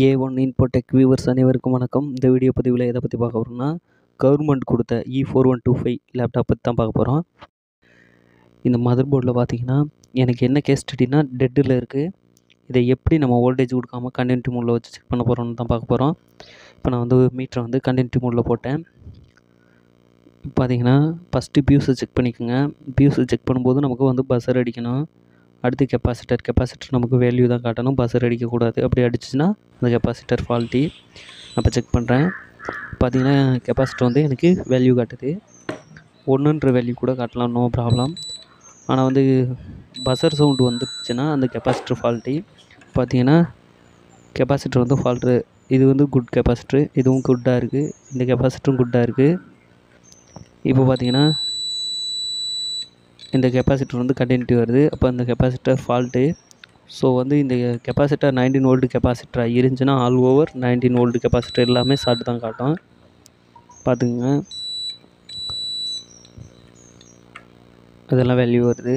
A1 Infotech viewers அனைவருக்கும் வணக்கம். இந்த வீடியோ பதிவில் எதை பற்றி பார்க்க போகிறோம்னா, கவர்மெண்ட் கொடுத்த E4125 லேப்டாப் பற்றி தான் பார்க்க போகிறோம். இந்த மதர் போர்டில் பார்த்தீங்கன்னா, எனக்கு என்ன கேஸ் ஸ்டடினா டெட்டில் இருக்குது. இதை எப்படி நம்ம வோல்டேஜ் கொடுக்காம கண்டினியூட்டி மோடில் வச்சு செக் பண்ண போகிறோம்னு தான் பார்க்க போகிறோம். இப்போ நான் வந்து மீட்டரை வந்து கண்டினியூட்டி மோடில் போட்டேன். இப்போ பார்த்தீங்கன்னா ஃபஸ்ட்டு பியூஸை செக் பண்ணிக்கோங்க. பியூஸை செக் பண்ணும்போது நமக்கு வந்து பஸர் அடிக்கணும். அடுத்து கெப்பாசிட்டர் நமக்கு வேல்யூ தான் காட்டணும், பஸர் அடிக்கக்கூடாது. அப்படி அடிச்சுன்னா அந்த கெப்பாசிட்டர் ஃபால்ட்டி. அப்போ செக் பண்ணுறேன். பார்த்தீங்கன்னா கெப்பாசிட்டர் வந்து எனக்கு வேல்யூ காட்டுது. 1ன்ற வேல்யூ கூட காட்டலாம், நோ ப்ராப்ளம். ஆனால் வந்து பஸர் சவுண்டு வந்துருச்சுன்னா அந்த கெப்பாசிட்டர் ஃபால்ட்டி. பார்த்தீங்கன்னா கெப்பாசிட்டர் வந்து ஃபால்ட்டு. இது வந்து குட் கெப்பாசிட்டர், இதுவும் குட்டாக இருக்குது. இந்த கெப்பாசிட்டரும் குட்டாக இருக்குது. இப்போ பார்த்தீங்கன்னா இந்த கெப்பாசிட்டர் வந்து கண்டினியூட்டி வருது. அப்போ அந்த கெப்பாசிட்டர் ஃபால்ட்டு. ஸோ வந்து இந்த கெப்பாசிட்டர் 19 வோல்ட் கெப்பாசிட்டராக இருந்துச்சுன்னா ஆல் ஓவர் 19 வோல்ட் கெப்பாசிட்டர் எல்லாமே ஷார்ட் தான் காட்டும். பார்த்துக்குங்க, அதெல்லாம் வேல்யூ வருது.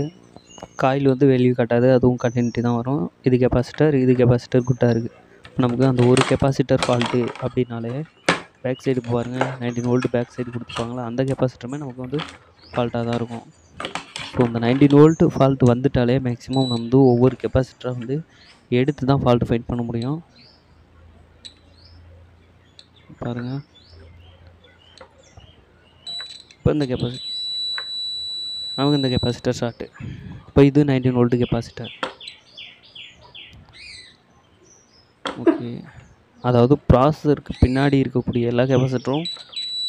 காயில் வந்து வேல்யூ காட்டாது, அதுவும் கண்டினியூட்டி தான் வரும். இது கெப்பாசிட்டர் குட்டாக இருக்குது. இப்போ நமக்கு அந்த ஒரு கெப்பாசிட்டர் ஃபால்ட்டு அப்படின்னாலே பேக் சைடு பாருங்கள், 19 வோல்ட் பேக் சைடு கொடுத்துருப்பாங்களா, அந்த கெப்பாசிட்டருமே நமக்கு வந்து ஃபால்ட்டாக தான் இருக்கும். ஸோ இந்த 19 வோல்ட் ஃபால்ட் வந்துட்டாலே மேக்ஸிமம் நம்ம வந்து ஒவ்வொரு கெப்பாசிட்டராக வந்து எடுத்து தான் ஃபால்ட்டு ஃபைண்ட் பண்ண முடியும். பாருங்கள், இப்போ இந்த நமக்கு இந்த கெப்பாசிட்டர் ஷார்ட்டு. இப்போ இது 19 வோல்ட் கெப்பாசிட்டர். ஓகே, அதாவது ப்ராசஸருக்கு பின்னாடி இருக்கக்கூடிய எல்லா கெப்பாசிட்டரும்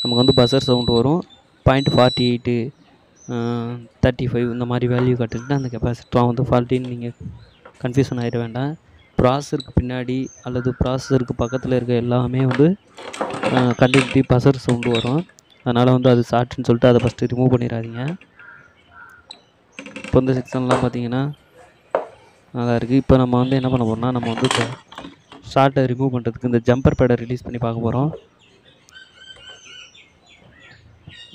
நமக்கு வந்து பஸர் சவுண்டு வரும். 0.48 35 இந்த மாதிரி வேல்யூ காட்டுட்டு அந்த கெப்பாசிட்டரும் வந்து ஃபால்ட்டின்னு நீங்கள் கன்ஃபியூஷன் ஆகிட வேண்டாம். ப்ராசஸருக்கு பின்னாடி அல்லது ப்ராசஸருக்கு பக்கத்தில் இருக்க எல்லாமே வந்து கண்டினியூட்டி பஸர் சவுண்டு வரும். அதனால் வந்து அது ஷார்ட்னு சொல்லிட்டு அதை ஃபஸ்ட்டு ரிமூவ் பண்ணிடாதீங்க. இப்போ இந்த செக்ஷன்லாம் பார்த்தீங்கன்னா நல்லா இருக்குது. இப்போ நம்ம வந்து என்ன பண்ண போகிறோம்னா, நம்ம வந்து இப்போ ஷார்ட்டை ரிமூவ் பண்ணுறதுக்கு இந்த ஜம்பர் பேடை ரிலீஸ் பண்ணி பார்க்க போகிறோம்.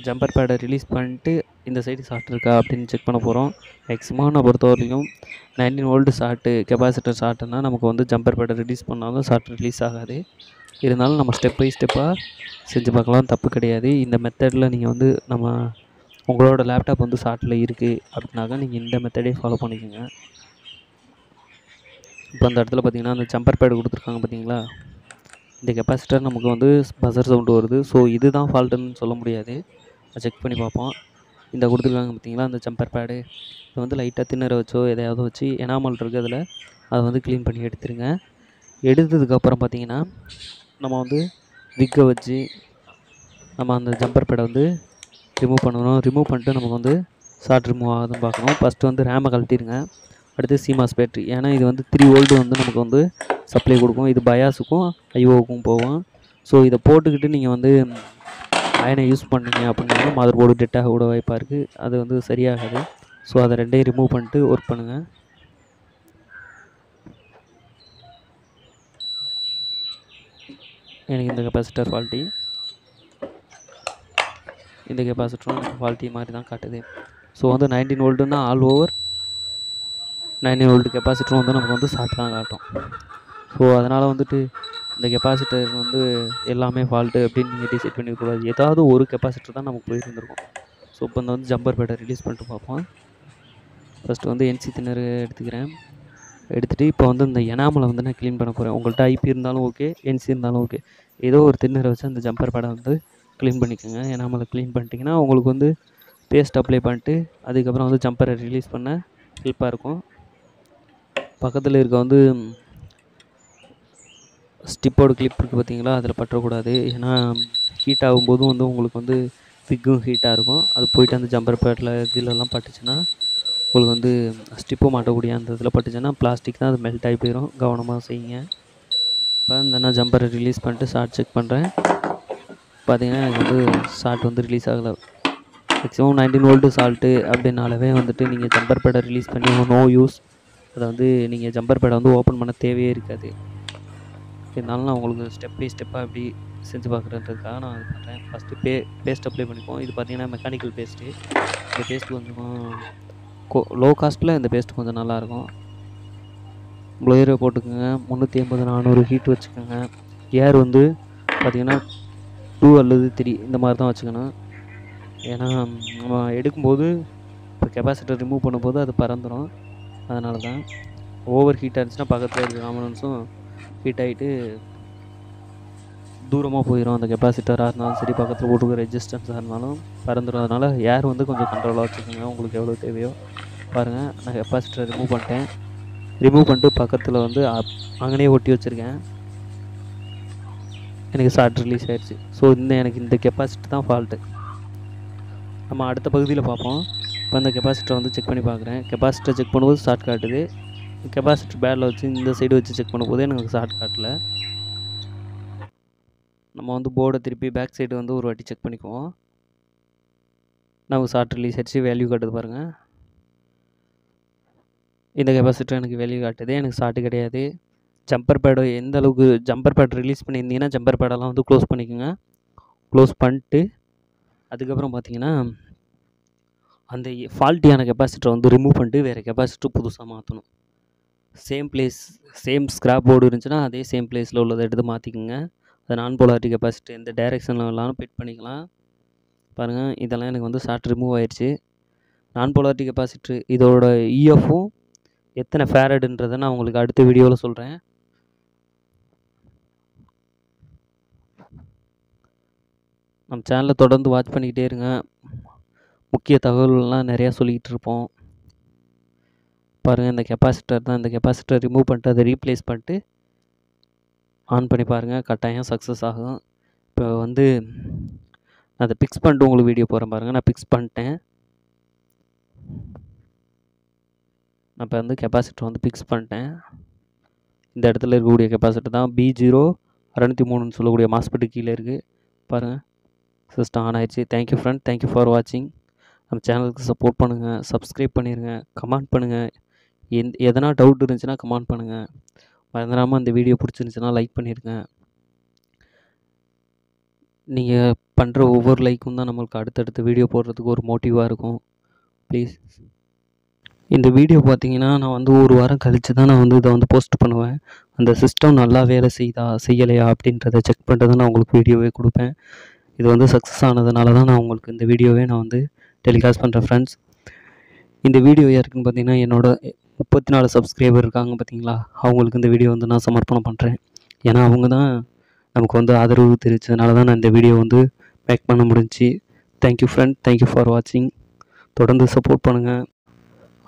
ஜம்பர் பேடை ரிலீஸ் பண்ணிட்டு இந்த சைடு ஷார்ட் இருக்கா அப்படின்னு செக் பண்ண போகிறோம். மேக்ஸிமம் நான் பொறுத்த வரைக்கும் 19 வோல்ட் ஷார்ட்டு கெப்பாசிட்டர் ஷார்ட்டுன்னா நமக்கு வந்து ஜம்பர் பேடை ரிலீஸ் பண்ணாலும் ஷார்ட் ரிலீஸ் ஆகாது. இருந்தாலும் நம்ம ஸ்டெப் பை ஸ்டெப்பாக செஞ்சு பார்க்கலாம், தப்பு கிடையாது. இந்த மெத்தடில் நீங்கள் வந்து உங்களோட லேப்டாப் வந்து ஷார்ட்டில் இருக்குது அப்படின்னாக்கா நீங்கள் இந்த மெத்தடே ஃபாலோ பண்ணிக்கோங்க. இப்போ அந்த இடத்துல பார்த்தீங்கன்னா அந்த ஜம்பர் பேடு கொடுத்துருக்காங்க பார்த்தீங்களா, இந்த கெப்பாசிட்டர் நமக்கு வந்து பஸர் சவுண்டு வருது. ஸோ இதுதான் ஃபால்ட்டுன்னு சொல்ல முடியாது, செக் பண்ணி பார்ப்போம். இந்த கொடுத்துருக்காங்க பார்த்தீங்களா அந்த ஜம்பர் பேடு, இது வந்து லைட்டாக தின்னரை வச்சோ எதையாவது வச்சு எனாமல் இருக்குது அதில், அதை வந்து க்ளீன் பண்ணி எடுத்துருங்க. எடுத்ததுக்கப்புறம் பார்த்தீங்கன்னா நம்ம வந்து விக்கை வச்சு நம்ம அந்த ஜம்பர் பேடை வந்து ரிமூவ் பண்ணணும். ரிமூவ் பண்ணிட்டு நமக்கு வந்து ஷார்ட் ரிமூவ் ஆகுதுன்னு பார்க்கணும். ஃபஸ்ட்டு வந்து ரேமை கழட்டிடுங்க. அடுத்து சிமாஸ் பேட்ரி, ஏன்னா இது வந்து 3 வோல்ட்டு வந்து நமக்கு வந்து சப்ளை கொடுக்கும். இது பயாஸுக்கும் ஐஓவுக்கும் போகும். ஸோ இதை போட்டுக்கிட்டு நீங்கள் வந்து அயனை யூஸ் பண்ணிங்க அப்படின்னா மதர் போர்டு டெட்டாக கூட வாய்ப்பாக இருக்குது, அது வந்து சரியாகாது. ஸோ அதை ரெண்டையும் ரிமூவ் பண்ணிட்டு ஒர்க் பண்ணுங்கள். எனக்கு இந்த கெப்பாசிட்டர் ஃபால்ட்டி, இந்த கெப்பாசிட்டரும் எனக்கு ஃபால்ட்டி மாதிரி தான் காட்டுது. ஸோ வந்து 19 வோல்ட்டுன்னா ஆல் ஓவர் 19 வோல்ட் கெப்பாசிட்டரும் வந்து நமக்கு வந்து ஷார்ட் தான் காட்டும். ஸோ அதனால் வந்துட்டு இந்த கெப்பாசிட்டர் வந்து எல்லாமே ஃபால்ட்டு அப்படின்னு நீங்கள் டிசைட் பண்ணிக்கூடாது. ஏதாவது ஒரு கெப்பாசிட்டர் தான் நமக்கு போயிருந்துருக்கும். ஸோ இப்போ இந்த வந்து ஜம்பர் பேடை ரிலீஸ் பண்ணிட்டு பார்ப்போம். ஃபஸ்ட்டு வந்து NC தின்னர் எடுத்துக்கிறேன். எடுத்துகிட்டு இப்போ வந்து இந்த எனாமலை வந்து நான் க்ளீன் பண்ண போகிறேன். உங்கள்கிட்ட IP இருந்தாலும் ஓகே, NC இருந்தாலும் ஓகே, ஏதோ ஒரு தின்னரை வச்சு அந்த ஜம்பர் பேடை வந்து க்ளீன் பண்ணிக்கோங்க. எனாமலை க்ளீன் பண்ணிட்டீங்கன்னா உங்களுக்கு வந்து பேஸ்ட் அப்ளை பண்ணிட்டு அதுக்கப்புறம் வந்து ஜம்பரை ரிலீஸ் பண்ண ஹெல்ப்பாக இருக்கும். பக்கத்தில் இருக்க வந்து ஸ்டிப்போட கிளிப் இருக்குது பார்த்தீங்களா, அதில் பற்றக்கூடாது. ஏன்னா ஹீட் ஆகும்போதும் வந்து உங்களுக்கு வந்து ஃபிக்கும் ஹீட்டாக இருக்கும். அது போயிட்டு அந்த ஜம்பர் பேட்டில் இதிலெல்லாம் பட்டுச்சுன்னா உங்களுக்கு வந்து ஸ்டிப்பு மாட்டக்கூடிய அந்த இதில் பட்டுச்சுன்னா பிளாஸ்டிக் தான், அது மெல்ட் ஆகி போயிடும். கவனமாக செய்யுங்க. இப்போ இந்த நான் ஜம்பரை ரிலீஸ் பண்ணிட்டு ஷார்ட் செக் பண்ணுறேன். பார்த்தீங்கன்னா எனக்கு வந்து ஷார்ட் வந்து ரிலீஸ் ஆகலை. மேக்ஸிமம் 19 வோல்ட்டு ஷார்ட்டு அப்படின்னாலவே வந்துட்டு நீங்கள் ஜம்பர் பேடை ரிலீஸ் பண்ணி நோ யூஸ். அதை வந்து நீங்கள் ஜம்பர் பேடை வந்து ஓப்பன் பண்ண தேவையே இருக்காது. இருந்தாலும் நான் உங்களுக்கு ஸ்டெப் பை ஸ்டெப்பாக எப்படி செஞ்சு பார்க்குறதுக்காக நான் இது பண்ணுறேன். ஃபஸ்ட்டு பேஸ்ட் அப்ளை பண்ணிப்போம். இது பார்த்திங்கன்னா மெக்கானிக்கல் பேஸ்ட்டு. இந்த பேஸ்ட்டு கொஞ்சம் லோ காஸ்ட்டில் இந்த பேஸ்ட்டு கொஞ்சம் நல்லாயிருக்கும். ப்ளோயரை போட்டுக்கோங்க. 380 400 ஹீட் வச்சுக்கோங்க. ஏர் வந்து பார்த்திங்கன்னா 2 அல்லது 3 இந்த மாதிரி தான் வச்சுக்கணும். ஏன்னா நம்ம எடுக்கும்போது இப்போ கெப்பாசிட்டர் ரிமூவ் பண்ணும்போது அது பறந்துடும். அதனால தான் ஓவர் ஹீட்டாக இருந்துச்சுன்னா பக்கத்தில் இருக்க காம்பனன்ட்ஸும் ஹீட் ஆகிட்டு தூரமாக போயிடும். அந்த கெப்பாசிட்டராக இருந்தாலும் சரி, பக்கத்தில் போட்டுக்கிற ரெசிஸ்டன்ஸாக இருந்தாலும் பறந்துடும். அதனால் ஏர் வந்து கொஞ்சம் கண்ட்ரோலாக வச்சுக்கோங்க. உங்களுக்கு எவ்வளோ தேவையோ பாருங்கள். நான் கெப்பாசிட்டரை ரிமூவ் பண்ணிட்டேன். ரிமூவ் பண்ணிட்டு பக்கத்தில் வந்து அங்கனே ஒட்டி வச்சுருக்கேன். எனக்கு ஷார்ட் ரிலீஸ் ஆயிடுச்சு. ஸோ எனக்கு இந்த கெப்பாசிட்டர் தான் ஃபால்ட்டு. நம்ம அடுத்த பகுதியில் பார்ப்போம். இப்போ இந்த கெப்பாசிட்டரை வந்து செக் பண்ணி பார்க்குறேன். கெப்பாசிட்டர் செக் பண்ணும்போது ஷார்ட் காட்டுது. கெப்பாசிட்டர் பேடில் வச்சு இந்த சைடு வச்சு செக் பண்ணும்போது எனக்கு ஷார்ட் காட்டல. நம்ம வந்து போர்டை திருப்பி பேக் சைடு வந்து ஒரு வாட்டி செக் பண்ணிக்குவோம். நமக்கு ஷார்ட் ரிலீஸ் ஆகிடுச்சு. வேல்யூ காட்டுது பாருங்கள். இந்த கெப்பாசிட்டர் எனக்கு வேல்யூ காட்டுது. எனக்கு ஷார்ட்டு கிடையாது. ஜம்பர் பேடு எந்த அளவுக்கு ஜம்பர் பேட் ரிலீஸ் பண்ணியிருந்தீங்கன்னா ஜம்பர் பேடெல்லாம் வந்து க்ளோஸ் பண்ணிக்கோங்க. க்ளோஸ் பண்ணிட்டு அதுக்கப்புறம் பார்த்தீங்கன்னா அந்த ஃபால்ட்டியான கெப்பாசிட்டரை வந்து ரிமூவ் பண்ணிட்டு வேறு கெப்பாசிட்டர் புதுசாக மாற்றணும். Same place same scrap board இருந்துச்சுன்னா அதே சேம் பிளேஸில் உள்ளதை எடுத்து மாற்றிக்கோங்க. அது நான் போலாரிட்டி கெப்பாசிட்டர் எந்த டைரெக்ஷனில் வேணாலும் ஃபிட் பண்ணிக்கலாம். பாருங்கள், இதெல்லாம் எனக்கு வந்து ஷார்ட் ரிமூவ் ஆயிடுச்சு. நான் போலாரிட்டி கெப்பாசிட்டர் இதோட இஎஃப்பும் எத்தனை ஃபேரடுன்றதை நான் உங்களுக்கு அடுத்த வீடியோவில் சொல்கிறேன். நம்ம சேனலை தொடர்ந்து வாட்ச் பண்ணிக்கிட்டே இருங்க. முக்கிய தகவல்கள்லாம் நிறையா சொல்லிக்கிட்டு இருப்போம். பாருங்கள், இந்த கெப்பாசிட்டர் தான். இந்த கெப்பாசிட்டர் ரிமூவ் பண்ணிட்டு அதை ரீப்ளேஸ் பண்ணிட்டு ஆன் பண்ணி பாருங்கள். கட்டாயம் சக்ஸஸ் ஆகும். இப்போ வந்து நான் அதை பிக்ஸ் பண்ணிட்டு உங்களுக்கு வீடியோ போகிறேன் பாருங்கள். நான் பிக்ஸ் பண்ணிட்டேன். நான் இப்போ வந்து கெப்பாசிட்டர் வந்து பிக்ஸ் பண்ணிட்டேன். இந்த இடத்துல இருக்கக்கூடிய கெப்பாசிட்டர் தான் B0603 சொல்லக்கூடிய மாஸ்பெட்டு கீழே இருக்குது. பாருங்கள், சிஸ்டம் ஆன் ஆயிடுச்சு. தேங்க்யூ ஃப்ரெண்ட், தேங்க்யூ ஃபார் வாட்சிங். நம்ம சேனலுக்கு சப்போர்ட் பண்ணுங்கள், சப்ஸ்கிரைப் பண்ணிடுங்க, கமெண்ட் பண்ணுங்கள். எதனா டவுட் இருந்துச்சுன்னா கமெண்ட் பண்ணுங்கள். மறந்துடாமல் அந்த வீடியோ பிடிச்சிருந்துச்சுன்னா லைக் பண்ணிடுங்க. நீங்கள் பண்ணுற ஒவ்வொரு லைக்கும் தான் நம்மளுக்கு அடுத்தடுத்த வீடியோ போடுறதுக்கு ஒரு மோட்டிவாக இருக்கும். ப்ளீஸ். இந்த வீடியோ பார்த்தீங்கன்னா நான் வந்து ஒரு வாரம் கழித்து தான் நான் வந்து இதை வந்து போஸ்ட் பண்ணுவேன். அந்த சிஸ்டம் நல்லா வேலை செய்யலையா அப்படின்றத செக் பண்ணிட்டு தான் நான் உங்களுக்கு வீடியோவே கொடுப்பேன். இது வந்து சக்ஸஸ் ஆனதுனால தான் நான் உங்களுக்கு இந்த வீடியோவே நான் வந்து டெலிகாஸ்ட் பண்ணுறேன் ஃப்ரெண்ட்ஸ். இந்த வீடியோ யாருக்குன்னு பார்த்தீங்கன்னா என்னோட 34 சப்ஸ்கிரைபர் இருக்காங்க பார்த்தீங்களா, அவங்களுக்கு இந்த வீடியோ வந்து நான் சமர்ப்பணம் பண்ணுறேன். ஏன்னா அவங்க தான் நமக்கு வந்து ஆதரவு தெரிவித்ததுனால தான் நான் இந்த வீடியோ வந்து மேக் பண்ண முடிஞ்சிச்சு. தேங்க்யூ ஃப்ரெண்ட், தேங்க்யூ ஃபார் வாட்சிங். தொடர்ந்து சப்போர்ட் பண்ணுங்கள்.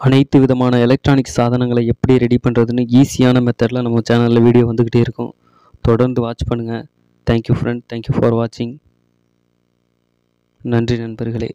அனைத்து விதமான எலக்ட்ரானிக் சாதனங்களை எப்படி ரெடி பண்ணுறதுன்னு ஈஸியான மெத்தடில் நம்ம சேனலில் வீடியோ வந்துக்கிட்டே இருக்கும். தொடர்ந்து வாட்ச் பண்ணுங்கள். தேங்க்யூ ஃப்ரெண்ட், தேங்க்யூ ஃபார் வாட்சிங். நன்றி நண்பர்களே.